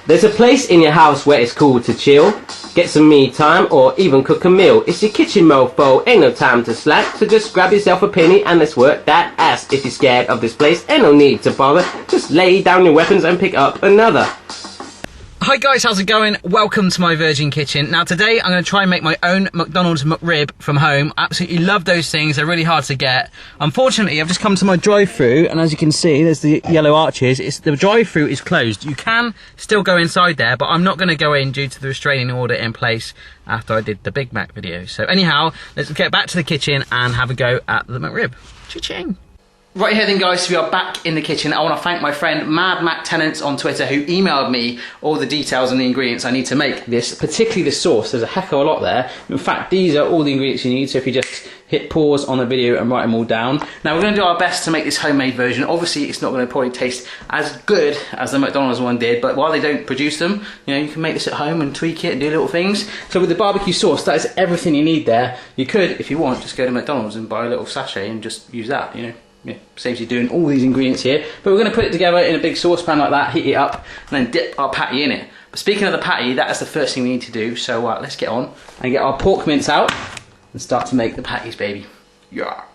There's a place in your house where it's cool to chill, get some me time, or even cook a meal. It's your kitchen, mofo, ain't no time to slack. So just grab yourself a penny and let's work that ass. If you're scared of this place, ain't no need to bother. Just lay down your weapons and pick up another. Hi guys, how's it going? Welcome to my virgin kitchen. Now today I'm going to try and make my own McDonald's McRib from home. I absolutely love those things, they're really hard to get. Unfortunately, I've just come to my drive-thru and as you can see, there's the yellow arches. The drive-thru is closed. You can still go inside there, but I'm not going to go in due to the restraining order in place after I did the Big Mac video. So anyhow, let's get back to the kitchen and have a go at the McRib. Cha-ching! Right here then guys, we are back in the kitchen. I want to thank my friend Mad Mac Tenants on Twitter who emailed me all the details and the ingredients I need to make this, particularly the sauce. There's a heck of a lot there. In fact, these are all the ingredients you need, so if you just hit pause on the video and write them all down. Now we're going to do our best to make this homemade version. Obviously it's not going to probably taste as good as the McDonald's one did, but while they don't produce them, you know, you can make this at home and tweak it and do little things. So with the barbecue sauce, that is everything you need there. You could, if you want, just go to McDonald's and buy a little sachet and just use that, you know. Yeah, saves you doing all these ingredients here, but we're going to put it together in a big saucepan like that, heat it up, and then dip our patty in it. But speaking of the patty, that is the first thing we need to do, so let's get on and get our pork mince out and start to make the patties, baby. Yeah.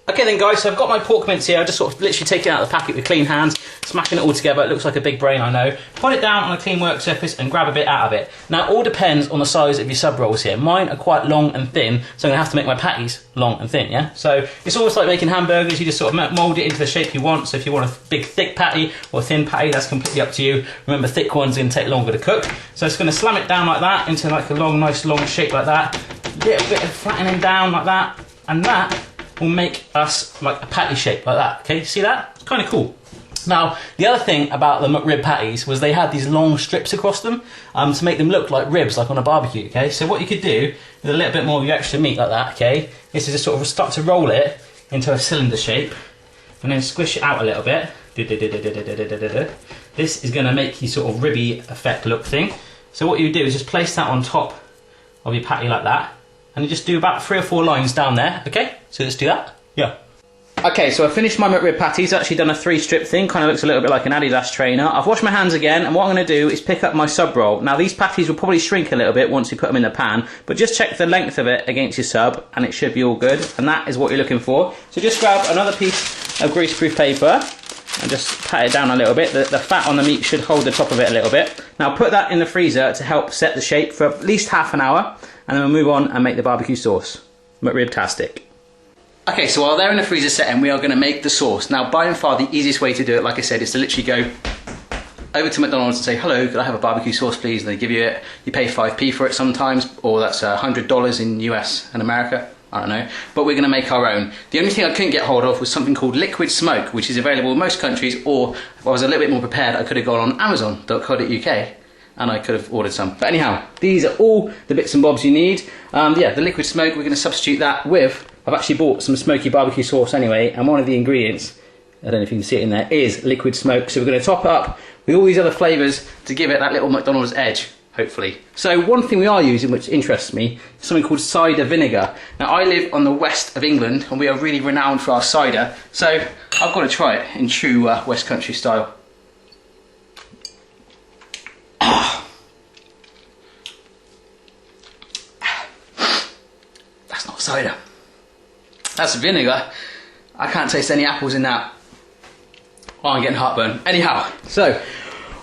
Okay then guys, so I've got my pork mince here. I just sort of literally take it out of the packet with clean hands, smashing it all together. It looks like a big brain, I know. Put it down on a clean work surface and grab a bit out of it. Now, all depends on the size of your sub rolls here. Mine are quite long and thin, so I'm gonna have to make my patties long and thin, yeah? So it's almost like making hamburgers. You just sort of mold it into the shape you want. So if you want a big thick patty or a thin patty, that's completely up to you. Remember, thick ones are gonna take longer to cook. So it's gonna slam it down like that into like a long, nice long shape like that. Little bit of flattening down like that, and that will make us like a patty shape like that, okay? See that? It's kind of cool. Now, the other thing about the McRib patties was they had these long strips across them to make them look like ribs, like on a barbecue, okay? So what you could do with a little bit more of your extra meat like that, okay, is to just sort of start to roll it into a cylinder shape and then squish it out a little bit. This is going to make you sort of ribby effect look thing. So what you do is just place that on top of your patty like that, and you just do about 3 or 4 lines down there, okay? So let's do that. Yeah. Okay, so I finished my McRib patties. Actually done a 3-strip thing, kind of looks a little bit like an Adidas trainer. I've washed my hands again, and what I'm going to do is pick up my sub roll. Now these patties will probably shrink a little bit once you put them in the pan, but just check the length of it against your sub, and it should be all good, and that is what you're looking for. So just grab another piece of greaseproof paper, and just pat it down a little bit. The fat on the meat should hold the top of it a little bit. Now put that in the freezer to help set the shape for at least half an hour, and then we'll move on and make the barbecue sauce. McRib-tastic. Okay, so while they're in the freezer setting, we are going to make the sauce. Now, by and far, the easiest way to do it, like I said, is to literally go over to McDonald's and say, hello, could I have a barbecue sauce, please? And they give you it. You pay 5p for it sometimes, or that's $100 in US and America. I don't know. But we're going to make our own. The only thing I couldn't get hold of was something called liquid smoke, which is available in most countries, or if I was a little bit more prepared, I could have gone on Amazon.co.uk. And I could have ordered some. But anyhow, these are all the bits and bobs you need. Yeah, the liquid smoke, we're going to substitute that with, I've actually bought some smoky barbecue sauce anyway, and one of the ingredients, I don't know if you can see it in there, is liquid smoke. So we're going to top it up with all these other flavours to give it that little McDonald's edge, hopefully. So one thing we are using, which interests me, is something called cider vinegar. Now I live on the west of England, and we are really renowned for our cider, so I've got to try it in true West Country style. That's not cider. That's vinegar. I can't taste any apples in that. Oh, I'm getting heartburn. Anyhow, so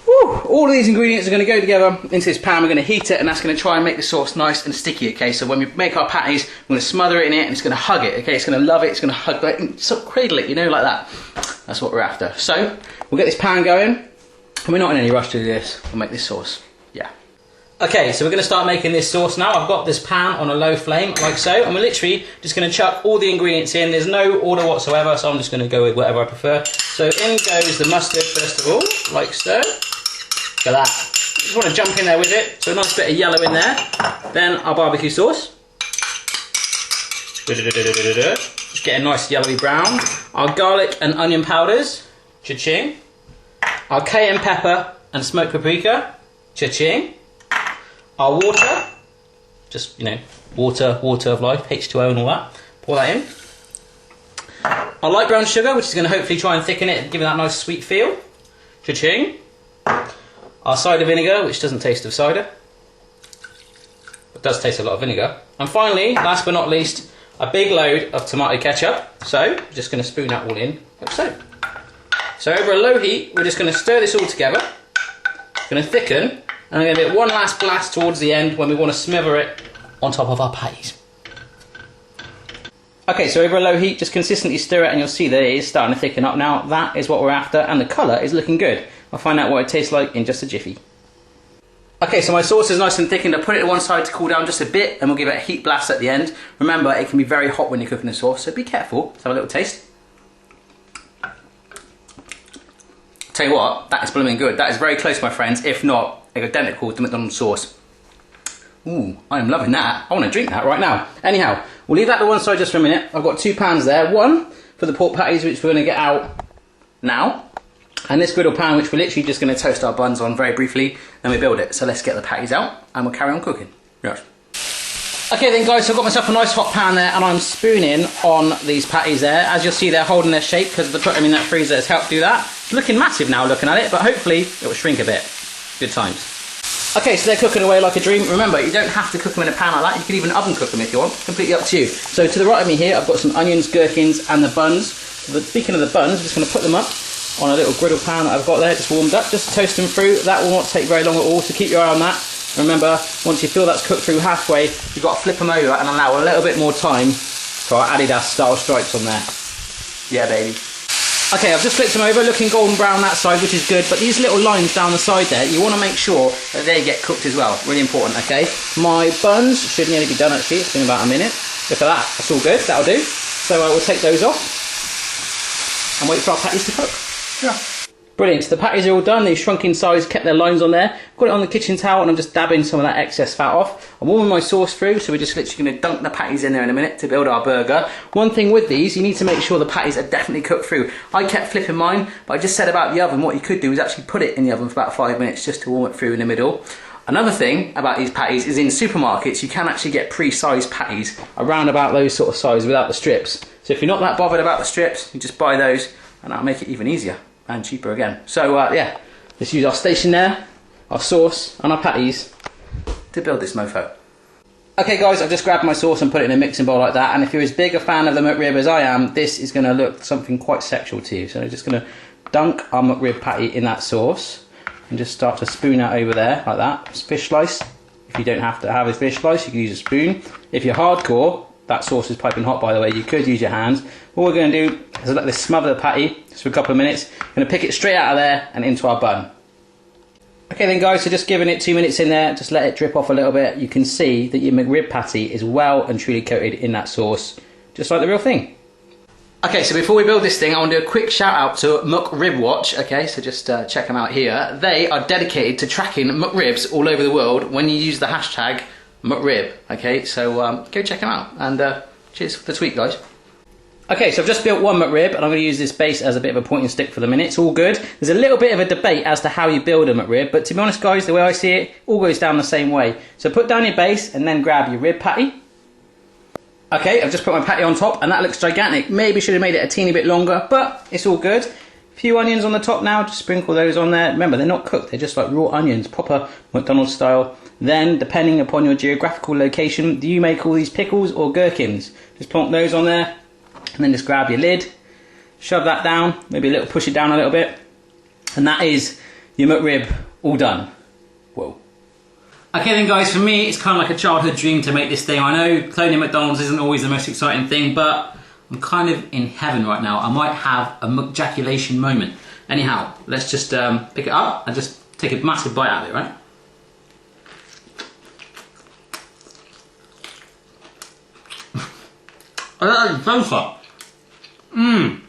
all of these ingredients are going to go together into this pan. We're going to heat it, and that's going to try and make the sauce nice and sticky, okay? So when we make our patties, we're going to smother it in it, and it's going to hug it, okay? It's going to love it, it's going to hug it, and sort of cradle it, you know, like that. That's what we're after. So we'll get this pan going, and we're not in any rush to do this. We'll make this sauce. Yeah. Okay, so we're going to start making this sauce now. I've got this pan on a low flame, like so, and we're literally just going to chuck all the ingredients in. There's no order whatsoever, so I'm just going to go with whatever I prefer. So in goes the mustard, first of all, like so. Look at that. Just want to jump in there with it, so a nice bit of yellow in there. Then our barbecue sauce. Just get a nice yellowy brown. Our garlic and onion powders. Cha-ching. Our cayenne pepper and smoked paprika. Cha-ching. Our water, just, you know, water of life, H2O and all that. Pour that in. Our light brown sugar, which is going to hopefully try and thicken it and give it that nice sweet feel. Cha-ching. our cider vinegar, which doesn't taste of cider, but does taste a lot of vinegar. And finally, last but not least, a big load of tomato ketchup. So, I'm just going to spoon that all in like so. So over a low heat, we're just going to stir this all together. Going to thicken, and I'm going to give it one last blast towards the end when we want to smother it on top of our patties. Okay, so over a low heat, just consistently stir it and you'll see that it is starting to thicken up now. That is what we're after, and the colour is looking good. I'll find out what it tastes like in just a jiffy. Okay, so my sauce is nice and thickened. I put it to one side to cool down just a bit, and we'll give it a heat blast at the end. Remember, it can be very hot when you're cooking the sauce, so be careful. Let's have a little taste. Tell you what, that is blooming good. That is very close, my friends, if not identical to McDonald's sauce. Ooh, I am loving that. I want to drink that right now. Anyhow, we'll leave that to one side just for a minute. I've got 2 pans there. One for the pork patties, which we're going to get out now. And this griddle pan, which we're literally just going to toast our buns on very briefly. Then we build it. So let's get the patties out and we'll carry on cooking. Yes. Okay then guys, so I've got myself a nice hot pan there and I'm spooning on these patties there. As you'll see, they're holding their shape because the put them in that freezer has helped do that. It's looking massive now looking at it, but hopefully it will shrink a bit. Good times. Okay, so they're cooking away like a dream. Remember, you don't have to cook them in a pan like that. You can even oven cook them if you want. Completely up to you. So to the right of me here, I've got some onions, gherkins, and the buns. So speaking of the buns, I'm just going to put them up on a little griddle pan that I've got there, just warmed up, just to toast them through. That will not take very long at all, so keep your eye on that. Remember, once you feel that's cooked through halfway, you've got to flip them over and allow a little bit more time for our Adidas style stripes on there. Yeah, baby. Okay, I've just flipped them over, looking golden brown that side, which is good, but these little lines down the side there, you want to make sure that they get cooked as well. Really important, okay? My buns should nearly be done actually, it's been about a minute. Look at that, that's all good, that'll do. So we'll take those off and wait for our patties to cook. Yeah. Brilliant, so the patties are all done, they've shrunk in size, kept their lines on there. Got it on the kitchen towel and I'm just dabbing some of that excess fat off. I'm warming my sauce through, so we're just literally going to dunk the patties in there in a minute to build our burger. One thing with these, you need to make sure the patties are definitely cooked through. I kept flipping mine, but I just said about the oven, what you could do is actually put it in the oven for about 5 minutes just to warm it through in the middle. Another thing about these patties is in supermarkets, you can actually get pre-sized patties around about those sort of size without the strips. So if you're not that bothered about the strips, you just buy those and that'll make it even easier. And cheaper again. So yeah, let's use our station there, our sauce and our patties to build this mofo. Okay guys, I've just grabbed my sauce and put it in a mixing bowl like that, and if you're as big a fan of the McRib as I am, this is going to look something quite sexual to you. So I'm just going to dunk our McRib patty in that sauce and just start to spoon out over there like that. It's fish slice. If you don't have to have a fish slice, you can use a spoon. If you're hardcore, that sauce is piping hot by the way, you could use your hands. What we're going to do is let this smother the patty just for a couple of minutes. Going to pick it straight out of there and into our bun. Okay then guys, so just giving it 2 minutes in there, just let it drip off a little bit. You can see that your McRib patty is well and truly coated in that sauce, just like the real thing. Okay, so before we build this thing, I want to do a quick shout out to McRib Watch. Okay, so just check them out here. They are dedicated to tracking McRibs all over the world when you use the hashtag McRib. Okay, so go check them out and cheers for the tweet, guys. Okay, so I've just built one McRib and I'm going to use this base as a bit of a pointing stick for the minute. It's all good. There's a little bit of a debate as to how you build a McRib, but to be honest guys, the way I see it, all goes down the same way. So put down your base and then grab your rib patty. Okay, I've just put my patty on top and that looks gigantic. Maybe should have made it a teeny bit longer, but it's all good. A few onions on the top now, just sprinkle those on there. Remember, they're not cooked, they're just like raw onions, proper McDonald's style. Then, depending upon your geographical location, you may call these pickles or gherkins. Just plonk those on there. And then just grab your lid, shove that down, maybe push it down a little bit, and that is your McRib all done. Whoa. Okay then guys, for me it's kind of like a childhood dream to make this thing. I know cloning McDonald's isn't always the most exciting thing, but I'm kind of in heaven right now. I might have a McJaculation moment. Anyhow, let's just pick it up and just take a massive bite out of it, right? Oh, that is so far. Mmm.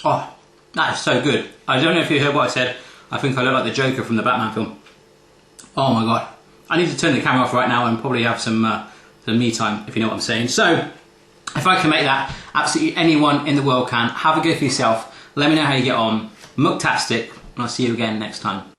Oh, that is so good. I don't know if you heard what I said. I think I look like the Joker from the Batman film. Oh my god. I need to turn the camera off right now and probably have some me time, if you know what I'm saying. So, if I can make that, absolutely anyone in the world can. Have a go for yourself. Let me know how you get on. Mucktastic, and I'll see you again next time.